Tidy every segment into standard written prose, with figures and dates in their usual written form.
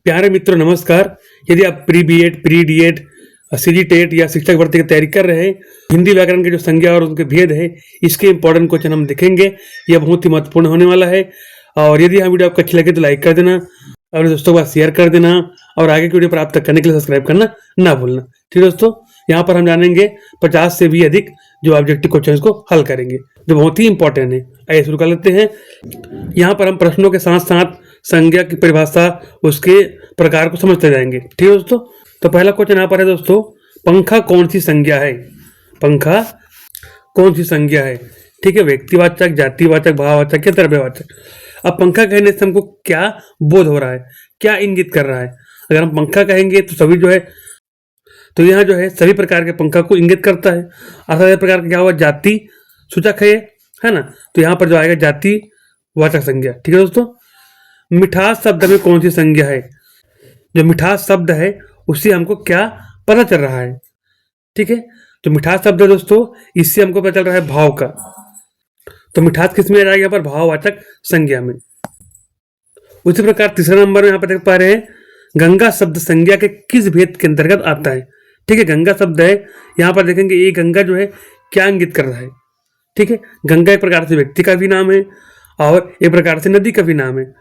प्यारे मित्रों नमस्कार। यदि आप pre BEd, pre DEd, CG TET या शिक्षक भर्ती की तैयारी कर रहे हैं, हिंदी व्याकरण के जो संज्ञा और उनके भेद है, इसके इंपॉर्टेंट क्वेश्चन हम देखेंगे। यह बहुत ही महत्वपूर्ण होने वाला है। और यदि यह वीडियो आपको अच्छी लगे तो लाइक कर देना, अपने दोस्तों के पास शेयर कर देना और आगे की वीडियो प्राप्त करने के लिए सब्सक्राइब करना ना भूलना। ठीक है दोस्तों, यहाँ पर हम जानेंगे 50 से भी अधिक जो ऑब्जेक्टिव क्वेश्चन को हल करेंगे, जो बहुत ही इंपॉर्टेंट है। आइए शुरू कर लेते हैं। यहाँ पर हम प्रश्नों के साथ साथ संज्ञा की परिभाषा, उसके प्रकार को समझते जाएंगे। ठीक है दोस्तों, तो पहला क्वेश्चन यहाँ पर है दोस्तों, पंखा कौन सी संज्ञा है? पंखा कौन सी संज्ञा है? ठीक है, व्यक्तिवाचक, जातिवाचक, भाववाचक या द्रव्यवाचक। अब पंखा कहने से हमको क्या बोध हो रहा है, क्या इंगित कर रहा है? अगर हम पंखा कहेंगे तो सभी जो है, तो यहाँ जो है सभी प्रकार के पंखा को इंगित करता है। असाधारण प्रकार का क्या हुआ, जाति सूचक है ना, तो यहाँ पर जो आएगा जातिवाचक संज्ञा। ठीक है दोस्तों, मिठास शब्द में कौन सी संज्ञा है? जो मिठास शब्द है उससे हमको क्या पता चल रहा है? ठीक है, जो मिठास शब्द है दोस्तों, इससे हमको पता चल रहा है भाव का। तो मिठास किस में आ जाएगा? यहाँ पर भाववाचक संज्ञा में। उसी प्रकार तीसरा नंबर में यहाँ पर देख पा रहे हैं, गंगा शब्द संज्ञा के किस भेद के अंतर्गत आता है? ठीक है, गंगा शब्द है, यहाँ पर देखेंगे ये गंगा जो है क्या इंगित कर रहा है? ठीक है, गंगा एक प्रकार से व्यक्ति का भी नाम है और एक प्रकार से नदी का भी नाम है।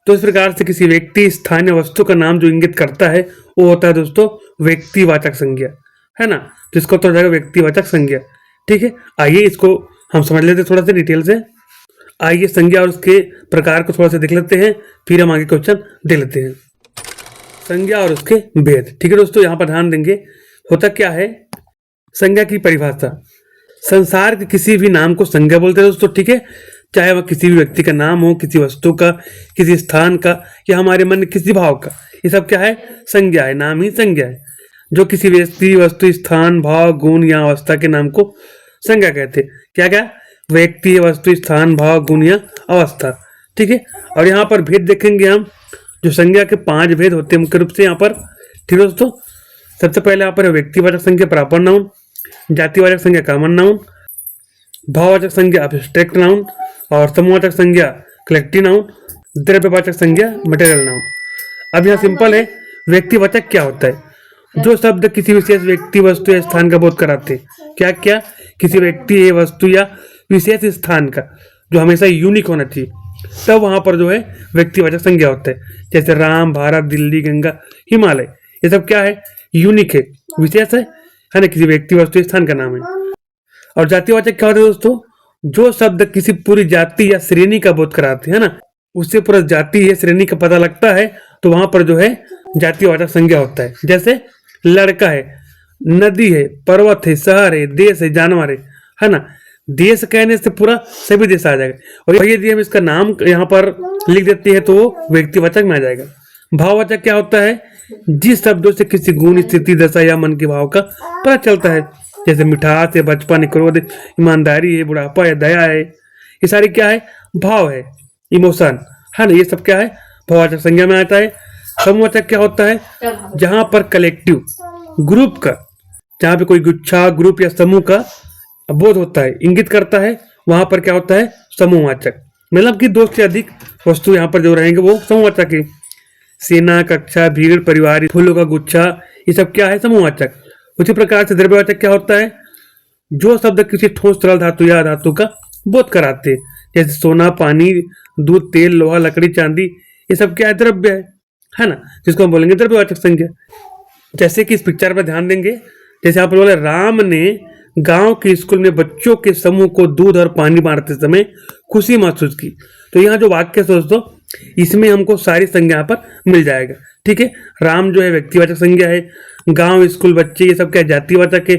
तो इस प्रकार से किसी व्यक्ति, स्थान या वस्तु का नाम जो इंगित करता है वो होता है दोस्तों व्यक्तिवाचक संज्ञा, है ना। तो इसको तो हो जाएगा व्यक्तिवाचक संज्ञा। ठीक है, आइए इसको हम समझ लेते हैं थोड़ा सा डिटेल से। आइए संज्ञा और उसके प्रकार को थोड़ा सा देख लेते हैं, फिर हम आगे क्वेश्चन देख लेते हैं। संज्ञा और उसके भेद। ठीक है दोस्तों, यहाँ पर ध्यान देंगे, होता क्या है, संज्ञा की परिभाषा। संसार के किसी भी नाम को संज्ञा बोलते हैं दोस्तों। ठीक है, चाहे वह किसी भी व्यक्ति का नाम हो, किसी वस्तु का, किसी स्थान का, या हमारे मन किसी भाव का, ये सब क्या है? संज्ञा है, नाम ही संज्ञा है। जो किसी व्यक्ति, वस्तु, स्थान, भाव, गुण या अवस्था के नाम को संज्ञा कहते हैं। क्या क्या? व्यक्ति, वस्तु, स्थान, भाव, गुण या अवस्था। ठीक है, और यहाँ पर भेद देखेंगे हम, जो संज्ञा के 5 भेद होते हैं मुख्य रूप से यहाँ पर। ठीक है दोस्तों, सबसे पहले यहाँ पर व्यक्तिवाचक संज्ञा प्रॉपर नाउन, जातिवाचक संज्ञा कॉमन नाउन, भाववाचक संज्ञा एब्स्ट्रैक्ट नाउन और समूहवाचक संज्ञा कलेक्टिव नाउन, द्रव्यवाचक संज्ञा मटेरियल नाउन। अब यहाँ सिंपल है, व्यक्तिवाचक क्या होता है? जो शब्द किसी विशेष व्यक्ति, वस्तु या स्थान का बोध कराते हैं। क्या क्या? किसी व्यक्ति, वस्तु या विशेष स्थान का, जो हमेशा यूनिक होना चाहिए, तब वहां पर जो है व्यक्तिवाचक संज्ञा होता है। जैसे राम, भारत, दिल्ली, गंगा, हिमालय, ये सब क्या है? यूनिक है, विशेष है ना, किसी व्यक्ति, वस्तु, स्थान का नाम है। और जातिवाचक क्या होता है दोस्तों? जो शब्द किसी पूरी जाति या श्रेणी का बोध कराते हैं ना, उससे पूरा जाति या श्रेणी का पता लगता है, तो वहां पर जो है जातिवाचक संज्ञा होता है। जैसे लड़का है, नदी है, पर्वत है, शहर है, देश है, जानवर है ना। देश कहने से पूरा सभी देश आ जाएगा, और यदि हम इसका नाम यहाँ पर लिख देते हैं तो वो व्यक्तिवाचक में आ जाएगा। भाववाचक क्या होता है? जिस शब्दों से किसी गुण, स्थिति, दशा या मन के भाव का पता चलता है। जैसे मिठास है, बचपन, क्रोध, ईमानदारी है, बुढ़ापा है, दया है, ये सारी क्या है? भाव है, इमोशन है ना, ये सब क्या है? भाववाचक संज्ञा में आता है। समूहवाचक क्या होता है? जहां पर कलेक्टिव, ग्रुप का, जहां पे कोई गुच्छा, ग्रुप या समूह का बोध होता है, इंगित करता है, वहां पर क्या होता है? समूहवाचक। मतलब कि 2 से अधिक वस्तु यहाँ पर जो रहेंगे वो समूहवाचक है। सेना, कक्षा, भीड़, परिवार, फूलों का गुच्छा, ये सब क्या है? समूहवाचक। उसी प्रकार से द्रव्यवाचक क्या होता है? जो शब्द किसी ठोस, तरल धातु या धातु का बोध कराते हैं। जैसे सोना, पानी, दूध, तेल, लोहा, लकड़ी, चांदी, ये सब क्या है? द्रव्य है ना, जिसको हम बोलेंगे द्रव्यवाचक संज्ञा। जैसे कि इस पिक्चर पर ध्यान देंगे, जैसे यहाँ पर बोले, राम ने गांव के स्कूल में बच्चों के समूह को दूध और पानी बांटते समय खुशी महसूस की। तो यहाँ जो वाक्य दोस्तों, इसमें हमको सारी संज्ञा पर मिल जाएगा। ठीक है, राम जो है व्यक्तिवाचक संज्ञा है, गांव, स्कूल, बच्चे, ये सब क्या जातिवाचक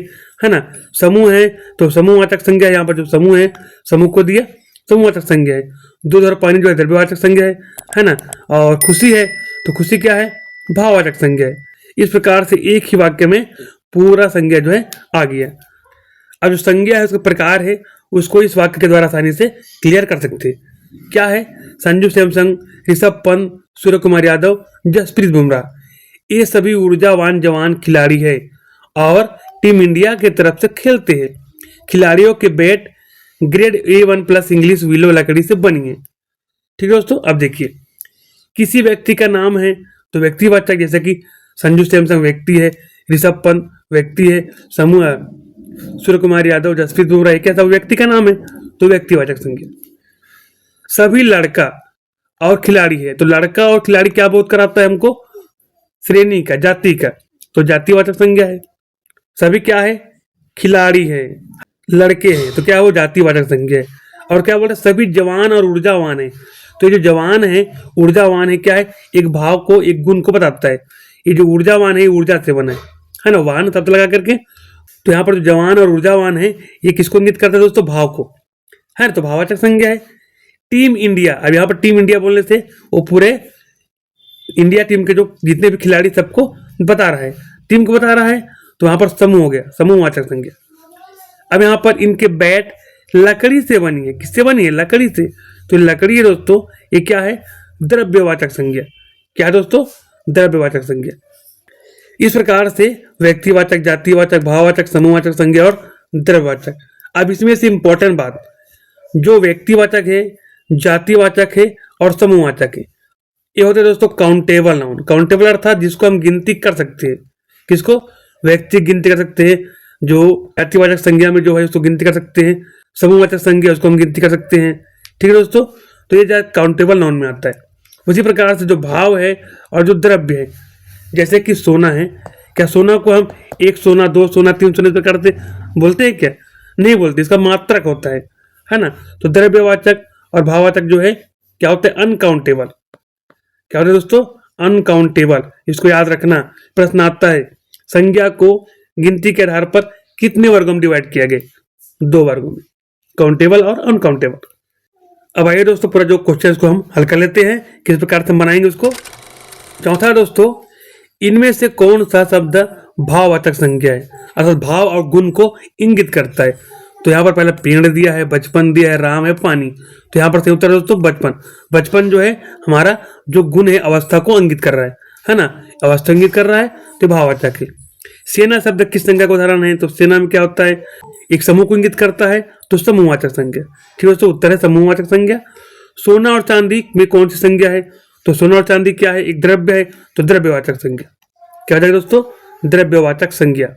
है ना। समूह है तो समूहवाचक संज्ञा, यहाँ पर जो समूह है, समूह को दिया, समूहवाचक संज्ञा है। दूध और पानी जो है द्रव्यवाचक संज्ञा है ना। और खुशी है तो खुशी क्या है? भाववाचक संज्ञा है। इस प्रकार से एक ही वाक्य में पूरा संज्ञा जो है आ गया। अब जो संज्ञा है, उसका प्रकार है, उसको इस वाक्य के द्वारा आसानी से क्लियर कर सकते हैं। क्या है? संजू सैमसंग, ऋषभ पंत, सूर्य कुमार यादव, जसप्रीत बुमराह, ये सभी ऊर्जावान जवान खिलाड़ी है और टीम इंडिया की तरफ से खेलते हैं। खिलाड़ियों के bat grade A1+ English willow लकड़ी से बनी है। ठीक है दोस्तों, अब देखिए, किसी व्यक्ति का नाम है तो व्यक्तिवाचक जैसे कि संजू सैमसंग व्यक्ति है, ऋषभ पंत व्यक्ति है, समूह सूर्य कुमार यादव, जसप्रीत बुमराह, क्या सब व्यक्ति का नाम है, तो व्यक्तिवाचक संज्ञा। सभी लड़का और खिलाड़ी है, तो लड़का और खिलाड़ी क्या बोध कराता है हमको, श्रेणी का, जाति का, तो जातिवाचक संज्ञा है। सभी क्या है, खिलाड़ी है, लड़के हैं, तो क्या है वो जातिवाचक संज्ञा है। और क्या बोलते हैं, सभी जवान और ऊर्जावान है, तो ये जो जवान है, ऊर्जावान है, क्या है, एक भाव को, एक गुण को बताता है। ये जो ऊर्जावान है, ऊर्जा से बना है ना, वाहन शब्द लगा करके। तो यहाँ पर जो जवान और ऊर्जावान है, ये किसको इंगित करता है दोस्तों, भाव को, है ना, तो भाववाचक संज्ञा है। टीम इंडिया, अब यहाँ पर टीम इंडिया बोलने से वो पूरे इंडिया टीम के जो जितने भी खिलाड़ी सबको बता रहा है, टीम को बता रहा है, तो यहाँ पर समूह हो गया, समूहवाचक संज्ञा। अब यहाँ पर इनके बैट लकड़ी से बनी है, किससे बनी है, लकड़ी से, तो लकड़ी है दोस्तों, ये क्या है, द्रव्यवाचक संज्ञा। क्या है दोस्तों, द्रव्यवाचक संज्ञा। इस प्रकार से व्यक्तिवाचक, जातिवाचक, भाववाचक, समूहवाचक संज्ञा और द्रव्यवाचक। अब इसमें से इंपॉर्टेंट बात, जो व्यक्तिवाचक है, जातिवाचक है और समूहवाचक है, ये होते हैं दोस्तों काउंटेबल नाउन। काउंटेबल अर्थात जिसको हम गिनती कर सकते हैं, किसको, व्यक्ति गिनती कर सकते हैं, जो जातिवाचक संज्ञा में जो है उसको गिनती कर सकते हैं, समूहवाचक संज्ञा उसको हम गिनती कर सकते हैं, ठीक है दोस्तों, तो ये काउंटेबल नाउन में आता है। उसी प्रकार से जो भाव है और जो द्रव्य है, जैसे कि सोना है, क्या सोना को हम 1 सोना, 2 सोना, 3 सोने प्रकार से बोलते हैं क्या, नहीं बोलते, इसका मात्रक होता है ना। तो द्रव्यवाचक और भाववाचक जो है क्या होता है, अनकाउंटेबल। क्या होता है दोस्तों, अनकाउंटेबल। इसको याद रखना, प्रश्न आता है, संज्ञा को गिनती के आधार पर कितने वर्गों में डिवाइड किया गया, 2 वर्गों में, काउंटेबल और अनकाउंटेबल। अब आइए दोस्तों पूरा जो क्वेश्चन को हम हल कर लेते हैं, किस प्रकार से हम बनाएंगे उसको। चौथा दोस्तों, इनमें से कौन सा शब्द भाववाचक संज्ञा है, अर्थात भाव और गुण को इंगित करता है। तो यहाँ पर पहले पेड़ दिया है, बचपन दिया है, राम है, पानी, तो यहाँ पर सही उत्तर है दोस्तों बचपन। बचपन जो है हमारा जो गुण है, अवस्था को इंगित कर रहा है ना, अवस्था इंगित कर रहा है, तो भाववाचक है। सेना शब्द किस संज्ञा का उदाहरण है, तो सेना में क्या होता है, एक समूह को इंगित करता है, तो समूहवाचक संज्ञा, ठीक है दोस्तों, उत्तर है समूहवाचक संज्ञा। सोना और चांदी में कौन सी संज्ञा है, तो सोना और चांदी क्या है, एक द्रव्य है, तो द्रव्यवाचक संज्ञा। क्या हो जाएगा दोस्तों, द्रव्यवाचक संज्ञा।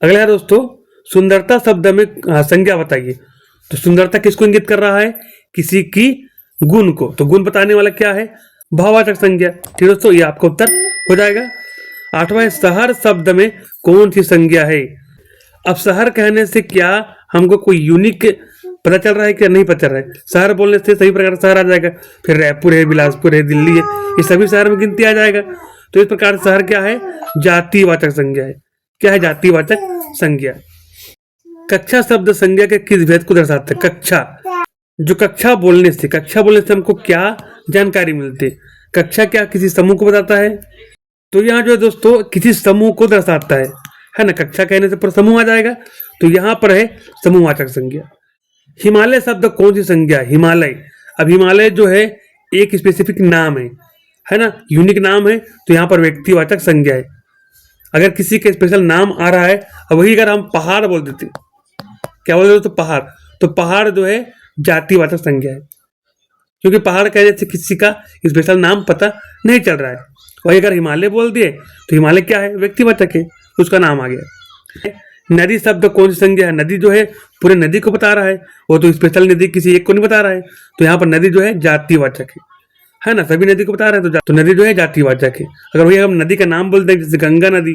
अगला है दोस्तों, सुंदरता शब्द में संज्ञा बताइए। तो सुंदरता किसको इंगित कर रहा है, किसी की गुण को, तो गुण बताने वाला क्या है, भाववाचक संज्ञा, ठीक है दोस्तों, ये आपका उत्तर हो जाएगा। 8वां है, शहर शब्द में कौन सी संज्ञा है। अब शहर कहने से क्या हमको कोई यूनिक पता चल रहा है कि नहीं पता चल रहा है, शहर बोलने से सही प्रकार शहर आ जाएगा, फिर रायपुर है, बिलासपुर है, दिल्ली है, ये सभी शहर में गिनती आ जाएगा। तो इस प्रकार शहर क्या है, जातिवाचक संज्ञा है। क्या है, जातिवाचक संज्ञा। कक्षा शब्द संज्ञा के किस भेद को दर्शाता है, कक्षा, जो कक्षा बोलने से हमको क्या जानकारी मिलती है, कक्षा क्या किसी समूह को बताता है, तो यहाँ जो है दोस्तों किसी समूह को दर्शाता है ना, कक्षा कहने से पर समूह आ जाएगा, तो यहाँ पर है समूहवाचक संज्ञा। हिमालय शब्द कौन सी संज्ञा, हिमालय। अब हिमालय जो है एक स्पेसिफिक नाम है ना, यूनिक नाम है, तो यहाँ पर व्यक्तिवाचक संज्ञा है। अगर किसी का स्पेशल नाम आ रहा है, अब वही अगर हम पहाड़ बोल देते, क्या बोल देते, तो पहाड़, तो पहाड़ जो है जातिवाचक संज्ञा है, क्योंकि पहाड़ कहने से किसी का स्पेशल नाम पता नहीं चल रहा है। वही अगर हिमालय बोल दिए, तो हिमालय क्या है, व्यक्तिवाचक है, उसका नाम आ गया। नदी शब्द कौन सी संज्ञा है, नदी जो है पूरे नदी को बता रहा है, वो तो स्पेशल नदी किसी एक को नहीं बता रहा है, तो यहाँ पर नदी जो है जातिवाचक है ना, सभी नदी को बता रहा है, तो नदी जो है जातिवाचक है। अगर वही हम नदी का नाम बोलते हैं, जैसे गंगा नदी,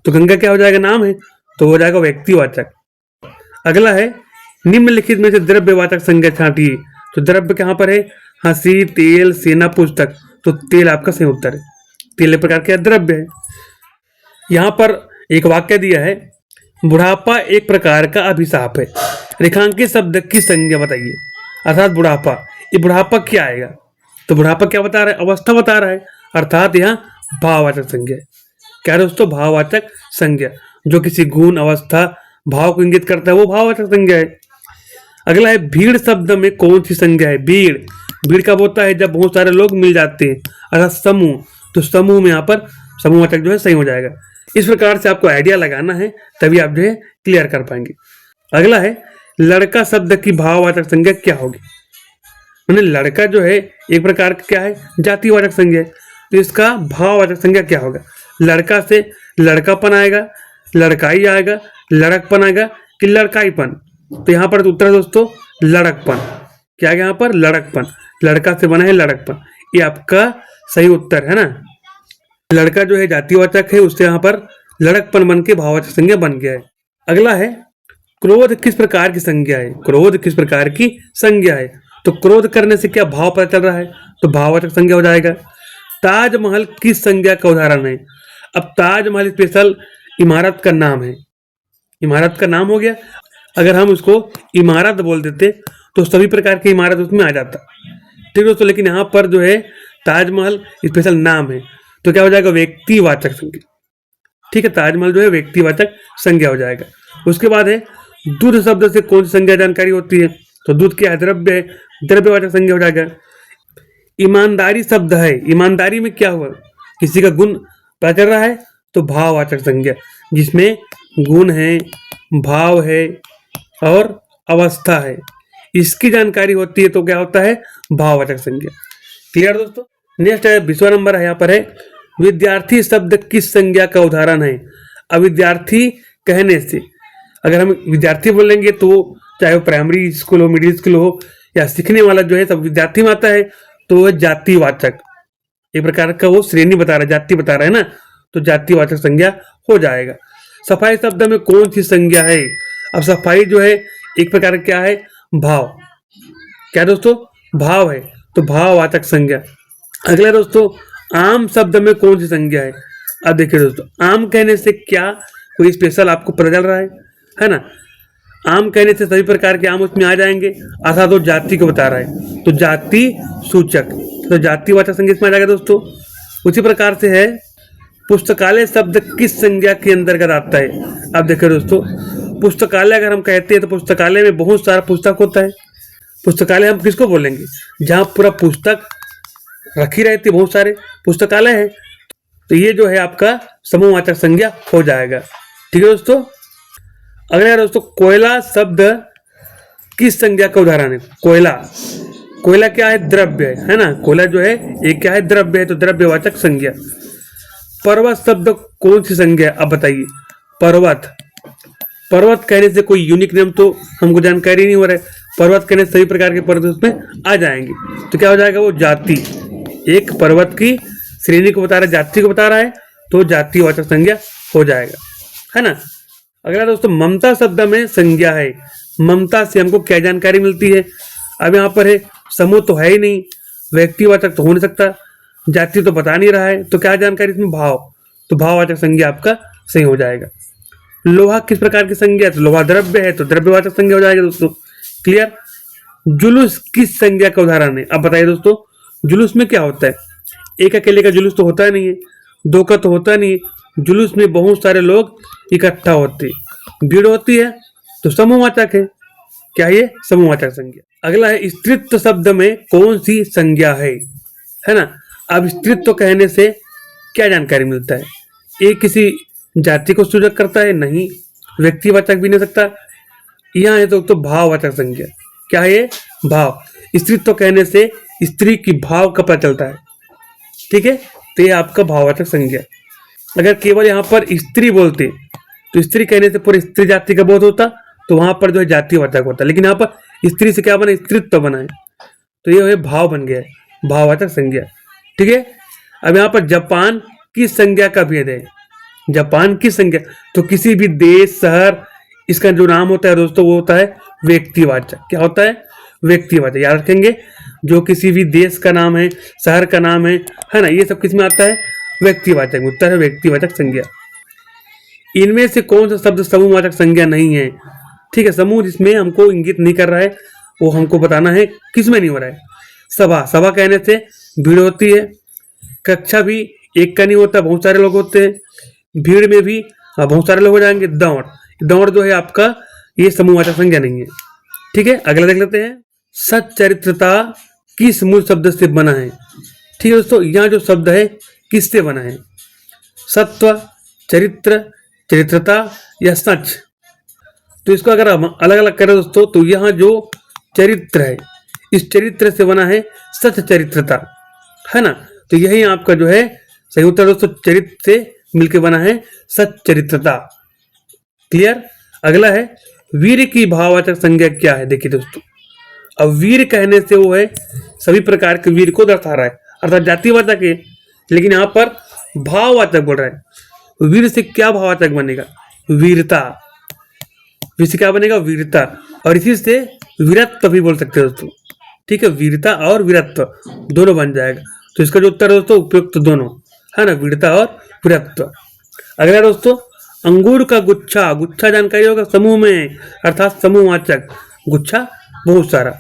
तो गंगा क्या हो जाएगा, नाम है, तो हो जाएगा व्यक्तिवाचक। अगला है, निम्नलिखित में से द्रव्यवाचक संज्ञा छांटिए। तो द्रव्य कहाँ पर है, हंसी, तेल, सेना, पुस्तक, तो तेल आपका सही उत्तर है, तेल एक प्रकार का द्रव्य है। यहाँ पर एक वाक्य दिया है, बुढ़ापा एक प्रकार का अभिशाप है, रेखांकित शब्द की संज्ञा बताइए। अर्थात बुढ़ापा, ये बुढ़ापा क्या आएगा, तो बुढ़ापा क्या बता रहा है, अवस्था बता रहा है, अर्थात यहाँ भाववाचक संज्ञा है। क्या दोस्तों, भाववाचक संज्ञा, जो किसी गुण, अवस्था, भाव को इंगित करता है, वो भाववाचक संज्ञा है। अगला है, भीड़ शब्द में कौन सी संज्ञा है, भीड़। भीड़ कब होता है, जब बहुत सारे लोग मिल जाते हैं, अर्थात समूह, तो समूह में यहाँ पर समूहवाचक जो है सही हो जाएगा। इस प्रकार से आपको आइडिया लगाना है, तभी आप जो है क्लियर कर पाएंगे। अगला है, लड़का शब्द की भाववाचक संज्ञा क्या होगी। लड़का जो है एक प्रकार का क्या है, जातिवाचक संज्ञा है। तो इसका भाववाचक संज्ञा क्या होगा? लड़का से लड़कापन आएगा, लड़काई आएगा, लड़कपन आएगा कि लड़काईपन? तो यहाँ पर उत्तर है दोस्तों लड़कपन। क्या है यहाँ पर? लड़कपन। लड़का से बना है लड़कपन, ये आपका सही उत्तर है ना। लड़का जो है जातिवाचक है, उससे यहाँ पर लड़कपन बन के भाववाचक संज्ञा बन गया है। अगला है क्रोध किस प्रकार की संज्ञा है? क्रोध किस प्रकार की संज्ञा है? तो क्रोध करने से क्या भाव पता चल रहा है? तो भाववाचक संज्ञा हो जाएगा। ताजमहल किस संज्ञा का उदाहरण है? अब ताजमहल स्पेशल इमारत का नाम है, इमारत का नाम हो गया। अगर हम उसको इमारत बोल देते तो सभी प्रकार की इमारत उसमें आ जाता, ठीक है दोस्तों। लेकिन यहाँ पर जो है ताजमहल स्पेशल नाम है, तो क्या हो जाएगा? व्यक्तिवाचक संज्ञा, ठीक है। ताजमहल जो है व्यक्तिवाचक संज्ञा हो जाएगा। उसके बाद है दूध शब्द से कौन सी संज्ञा जानकारी होती है? तो दूध क्या है? द्रव्य है, द्रव्यवाचक संज्ञा हो जाएगा। ईमानदारी शब्द है, ईमानदारी में क्या हुआ? किसी का गुण पता चल रहा है, तो भाववाचक संज्ञा, जिसमें गुण है, भाव है और अवस्था है, इसकी जानकारी होती है तो क्या होता है? भाववाचक संज्ञा। क्लियर दोस्तों। नेक्स्ट है 20वां नंबर है, यहाँ पर है विद्यार्थी शब्द किस संज्ञा का उदाहरण है? अब विद्यार्थी कहने से अगर हम विद्यार्थी बोलेंगे तो चाहे वो प्राइमरी स्कूल हो, मिडिल स्कूल हो या सीखने वाला जो है सब विद्यार्थी में आता है, तो वह जातिवाचक, एक प्रकार का वो श्रेणी बता रहा है, जाति बता रहा है ना, तो जातिवाचक संज्ञा हो जाएगा। सफाई शब्द में कौन सी संज्ञा है? अब सफाई जो है एक प्रकार का क्या है? भाव। क्या दोस्तों? भाव है, तो भाववाचक संज्ञा। अगला दोस्तों आम शब्द में कौन सी संज्ञा है? अब देखिए दोस्तों, आम कहने से क्या कोई स्पेशल आपको पता चल रहा है ना? आम कहने से सभी प्रकार के आम उसमें आ जाएंगे, अर्थात तो जाति को बता रहा है, तो जाति सूचक, तो जातिवाचक संज्ञा इसमें आ जाएगा दोस्तों। उसी प्रकार से है पुस्तकालय शब्द किस संज्ञा के अंतर्गत आता है? अब देखिए दोस्तों, पुस्तकालय अगर हम कहते हैं तो पुस्तकालय में बहुत सारा पुस्तक होता है। पुस्तकालय हम किसको बोलेंगे? जहाँ पूरा पुस्तक रखी रहती है, बहुत सारे पुस्तकालय है, तो ये जो है आपका समूहवाचक संज्ञा हो जाएगा, ठीक है दोस्तों। अगला है दोस्तों कोयला शब्द किस संज्ञा का उदाहरण है? कोयला, कोयला क्या है? द्रव्य है ना। कोयला जो है ये क्या है? द्रव्य है, तो द्रव्यवाचक संज्ञा। पर्वत शब्द कौन सी संज्ञा? अब बताइए। पर्वत, पर्वत कहने से कोई यूनिक नेम तो हमको जानकारी नहीं हो रहा है, पर्वत कहने से सभी प्रकार के पर्वत उसमें आ जाएंगे, तो क्या हो जाएगा? वो जाति, एक पर्वत की श्रेणी को बता रहा है, जाति को बता रहा है, तो जातिवाचक संज्ञा हो जाएगा, है ना। अगला दोस्तों ममता शब्द में संज्ञा है, ममता से हमको क्या जानकारी मिलती है? अब यहाँ पर है समूह तो है ही नहीं, व्यक्तिवाचक तो हो नहीं सकता, जाति तो बता नहीं रहा है, तो क्या जानकारी इसमें? भाव, तो भाववाचक संज्ञा आपका सही हो जाएगा। लोहा किस प्रकार की संज्ञा है? तो लोहा द्रव्य है, तो द्रव्यवाचक संज्ञा हो जाएगा दोस्तों। क्लियर। जुलूस किस संज्ञा का उदाहरण है? अब बताइए दोस्तों, जुलूस में क्या होता है? एक अकेले का जुलूस तो होता नहीं है, दो का तो होता नहीं है, जुलूस में बहुत सारे लोग इकट्ठा होते हैं, भीड़ होती है, तो समूहवाचक है। क्या ये? समूहवाचक संज्ञा। अगला है स्त्रीत्व शब्द में कौन सी संज्ञा है ना। अब स्त्रीत्व कहने से क्या जानकारी मिलता है? ये किसी जाति को सूचक करता है? नहीं, व्यक्तिवाचक भी नहीं सकता। यहाँ है तो भाववाचक संज्ञा। क्या है ये? भाव। स्त्रीत्व कहने से स्त्री की भाव का पता चलता है, ठीक है, तो ये आपका भाववाचक संज्ञा। अगर केवल यहाँ पर स्त्री बोलते तो स्त्री कहने से पूरी स्त्री जाति का बोध होता, तो वहां पर जो है जातिवाचक होता, लेकिन यहाँ पर स्त्री से क्या बना? स्त्रीत्व बना है, तो ये भाव बन गया है, भाववाचक संज्ञा, ठीक है। अब यहाँ पर जापान की संज्ञा का भेद है। जापान की संज्ञा तो किसी भी देश, शहर, इसका जो नाम होता है दोस्तों वो होता है व्यक्तिवाचक। क्या होता है? व्यक्तिवाचक। याद रखेंगे, जो किसी भी देश का नाम है, शहर का नाम है ना, ये सब किस में आता है? व्यक्तिवाचक। उत्तर है व्यक्तिवाचक संज्ञा। इनमें से कौन सा शब्द समूहवाचक संज्ञा नहीं है? ठीक है, समूह जिसमें हमको इंगित नहीं कर रहा है वो हमको बताना है किस में नहीं हो रहा है। सभा, सभा कहने से भीड़ होती है। कक्षा भी एक का नहीं होता, बहुत सारे लोग होते हैं। भीड़ में भी बहुत सारे लोग हो जाएंगे। दौड़, दौड़ जो है आपका ये समूहवाचक संज्ञा नहीं है, ठीक है। अगला देख लेते हैं। सच्चरित्रता किस मूल शब्द से बना है? ठीक है दोस्तों, यहाँ जो शब्द है किससे बना है? सत्व, चरित्र, चरित्रता या सच। तो इसको अगर हम अलग अलग करें दोस्तों, तो यहाँ जो चरित्र है, इस चरित्र से बना है सच चरित्रता, है ना। तो यही आपका जो है सही उत्तर दोस्तों चरित्र से मिलकर बना है सच्चरित्रता। क्लियर। अगला है वीर की भाववाचक संज्ञा क्या है। देखिए दोस्तों, अब वीर कहने से वो है सभी प्रकार के वीर को दर्शा रहा है, अर्थात जातिवाचक है, लेकिन यहाँ पर भाववाचक बोल रहा है। वीर से क्या भाववाचक बनेगा? वीरता। वीर से क्या बनेगा? वीरता। और इसी से वीरत्व भी बोल सकते हैं दोस्तों। ठीक है, वीरता और वीरत्व दोनों बन जाएगा। तो इसका जो उत्तर है दोस्तों उपयुक्त दोनों है ना, वीरता और वीरत्व। अगला दोस्तों अंगूर का गुच्छा। गुच्छा जानकारी होगा समूह में, अर्थात समूहवाचक। गुच्छा बहुत सारा।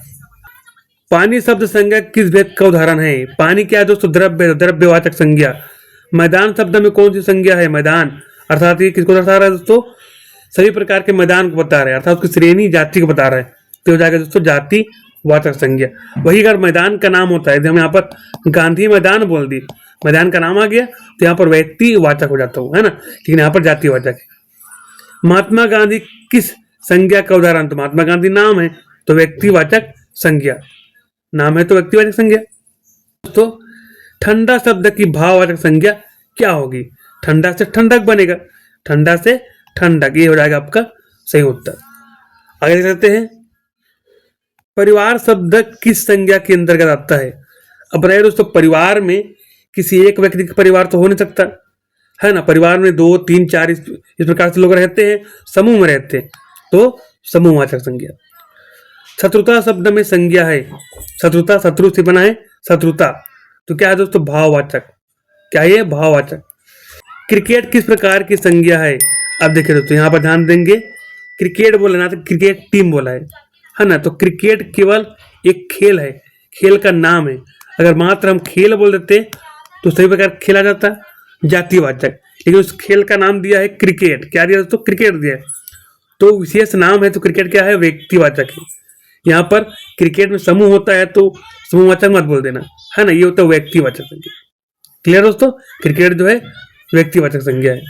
पानी शब्द संज्ञा किस भेद का उदाहरण है? पानी क्या है दोस्तों? द्रव्य, द्रव्यवाचक संज्ञा। मैदान शब्द में कौन सी संज्ञा है? मैदान, अर्थात ये किसको दर्शा रहा है दोस्तों? सभी प्रकार के मैदान को बता रहे हैं, अर्थात उसकी श्रेणी जाति को बता रहा है। तो हो जाएगा दोस्तों जाति वाचक संज्ञा। वही अगर मैदान का नाम होता है, हम यहाँ पर गांधी मैदान बोल दिए, मैदान का नाम आ गया, तो यहाँ पर व्यक्ति वाचक हो जाता हूँ, है ना, लेकिन यहाँ पर जाति वाचक है। महात्मा गांधी किस संज्ञा का उदाहरण? तो महात्मा गांधी नाम है तो व्यक्तिवाचक संज्ञा, नाम है तो व्यक्तिवाचक संज्ञा। तो ठंडा शब्द की भाववाचक संज्ञा क्या होगी? ठंडा से ठंडक बनेगा, ठंडा से ठंडक, ये हो जाएगा आपका सही उत्तर। आगे चलते हैं, परिवार शब्द किस संज्ञा के अंतर्गत आता है? अब रहे दोस्तों परिवार में किसी एक व्यक्ति का परिवार तो हो नहीं सकता, है ना, परिवार में 2, 3, 4 इस प्रकार से लोग रहते हैं, समूह में रहते हैं, तो समूहवाचक संज्ञा। शत्रुता शब्द में संज्ञा है। शत्रुता शत्रु से बना है शत्रुता, तो क्या है दोस्तों? भाववाचक। क्या है? भाववाचक। क्रिकेट किस प्रकार की संज्ञा है? अब देखिए दोस्तों यहाँ पर ध्यान देंगे, क्रिकेट बोला ना, तो क्रिकेट टीम बोला है ना, तो क्रिकेट केवल एक खेल है, खेल का नाम है। अगर मात्र हम खेल बोल देते तो सही प्रकार खेला जाता, जातिवाचक, लेकिन उस खेल का नाम दिया है क्रिकेट। क्या दिया दोस्तों? क्रिकेट दिया है, तो विशेष नाम है, तो क्रिकेट क्या है? व्यक्तिवाचक है। यहाँ पर क्रिकेट में समूह होता है तो समूहवाचक मत बोल देना, है ना, ये होता है व्यक्तिवाचक संज्ञा। क्लियर दोस्तों, क्रिकेट जो है व्यक्तिवाचक संज्ञा है।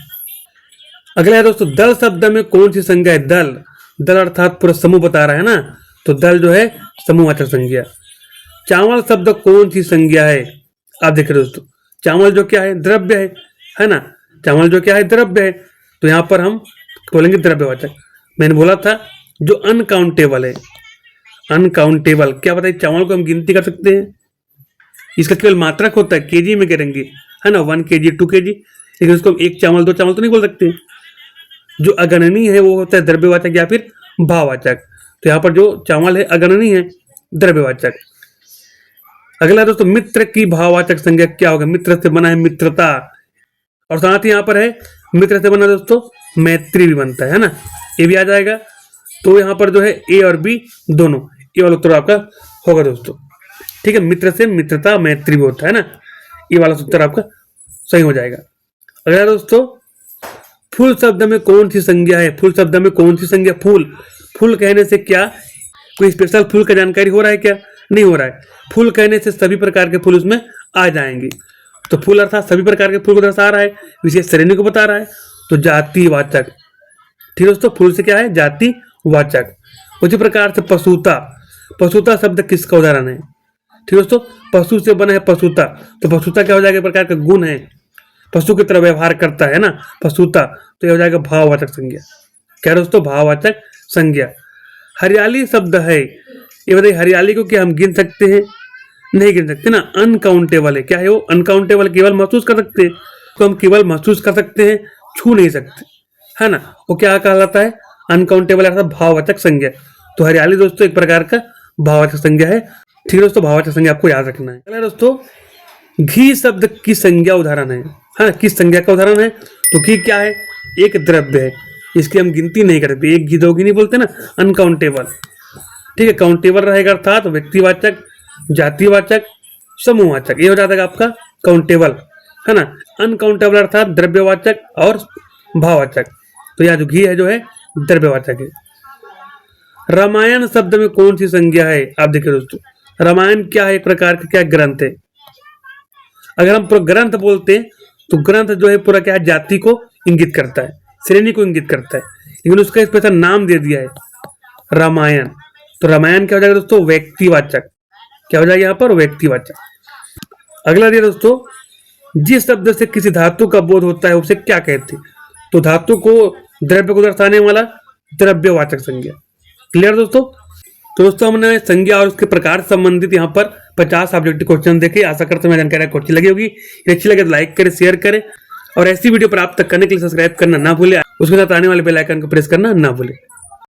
अगला है दोस्तों दल शब्द में कौन सी संज्ञा है? दल, दल अर्थात पूरा समूह बता रहा है ना, तो दल जो है समूहवाचक संज्ञा। चावल शब्द कौन सी संज्ञा है? आप देखिए दोस्तों, चावल जो क्या है? द्रव्य है ना, चावल जो क्या है? द्रव्य है, तो यहाँ पर हम बोलेंगे द्रव्यवाचक। मैंने बोला था जो अनकाउंटेबल है, अनकाउंटेबल, क्या बताइए, चावल को हम गिनती कर सकते हैं, इसका केवल मात्रक होता है, केजी में करेंगे, है ना, 1 kg 2 kg, लेकिन उसको 1 चावल 2 चावल तो नहीं बोल सकते। जो अगणनीय है वो होता है द्रव्यवाचक या फिर भाववाचक, तो यहाँ पर जो चावल है अगणनीय है, द्रव्यवाचक। अगला दोस्तों मित्र की भाववाचक संज्ञा क्या होगा? मित्र से बना है मित्रता, और साथ ही यहाँ पर है मित्र से बना दोस्तों मैत्री भी बनता है ना, ये भी आ जाएगा। तो यहाँ पर जो है ए और बी दोनों, ये वाला उत्तर आपका होगा दोस्तों। ठीक है, मित्र से मित्रता मैत्री भी होता है ना, ये वाला उत्तर आपका सही हो जाएगा। अगला दोस्तों फूल शब्द में कौन सी संज्ञा है? फूल शब्द में कौन सी संज्ञा? फूल, फूल कहने से क्या कोई स्पेशल फूल का जानकारी हो रहा है क्या? नहीं हो रहा है। फूल कहने से सभी प्रकार के फूल उसमें आ जाएंगे, तो फूल अर्थात सभी प्रकार के फूल को दर्शा रहा है, विशेष श्रेणी को बता रहा है, तो जातिवाचक। ठीक है दोस्तों, फूल से क्या है? जातिवाचक। उसी प्रकार से पशुता, पशुता शब्द किसका उदाहरण है? ठीक है दोस्तों, पशु से बना है पशुता, तो पशुता क्या हो जाएगा? एक प्रकार का गुण है, पशु की तरह व्यवहार करता है ना पशुता, तो यह हो जाएगा भाववाचक संज्ञा। क्या दोस्तों? भाववाचक संज्ञा। हरियाली शब्द है, ये बताइए हरियाली को क्या हम गिन सकते हैं? नहीं गिन सकते ना, अनकाउंटेबल है। क्या है वो? अनकाउंटेबल, केवल महसूस कर सकते हैं, तो हम केवल महसूस कर सकते हैं, छू नहीं सकते, है ना, वो क्या कहलाता है? अनकाउंटेबल अर्थात भाववाचक संज्ञा। तो हरियाली दोस्तों एक प्रकार का भाववाचक संज्ञा है। ठीक है दोस्तों, भाववाचक संज्ञा आपको याद रखना है। अगला दोस्तों घी शब्द की संज्ञा उदाहरण है, हाँ, किस संज्ञा का उदाहरण है? तो घी क्या है? एक द्रव्य है, इसकी हम गिनती नहीं करते, 1 घी 2 घी नहीं बोलते ना, अनकाउंटेबल। ठीक है, काउंटेबल रहेगा अर्थात व्यक्तिवाचक, जातिवाचक, समूहवाचक, ये हो जाएगा आपका काउंटेबल, है ना। अनकाउंटेबल अर्थात द्रव्यवाचक और भाववाचक, तो यहाँ जो घी है जो है द्रव्यवाचक है। रामायण शब्द में कौन सी संज्ञा है? आप देखिए दोस्तों, रामायण क्या है? एक प्रकार का क्या ग्रंथ है। अगर हम पूरा ग्रंथ बोलते हैं तो ग्रंथ जो है पूरा क्या है? जाति को इंगित करता है, श्रेणी को इंगित करता है, लेकिन उसका स्पेशल नाम दे दिया है रामायण। तो रामायण क्या हो जाएगा दोस्तों? व्यक्तिवाचक। क्या हो जाएगा यहाँ पर? व्यक्तिवाचक। अगला दिया दोस्तों, जिस शब्द से किसी धातु का बोध होता है उसे क्या कहते हैं? तो धातु को द्रव्य को दर्शाने वाला द्रव्यवाचक संज्ञा। क्लियर दोस्तों? तो दोस्तों हमने संज्ञा और उसके प्रकार से संबंधित यहाँ पर 50 ऑब्जेक्टिव क्वेश्चन देखे। आशा करते हैं जानकारी आपको अच्छी लगी होगी। अच्छी लगे तो लाइक करें, शेयर करें और ऐसी वीडियो प्राप्त करने के लिए सब्सक्राइब करना ना भूलें। उसके साथ आने वाले बेल आइकन को प्रेस करना ना भूलें।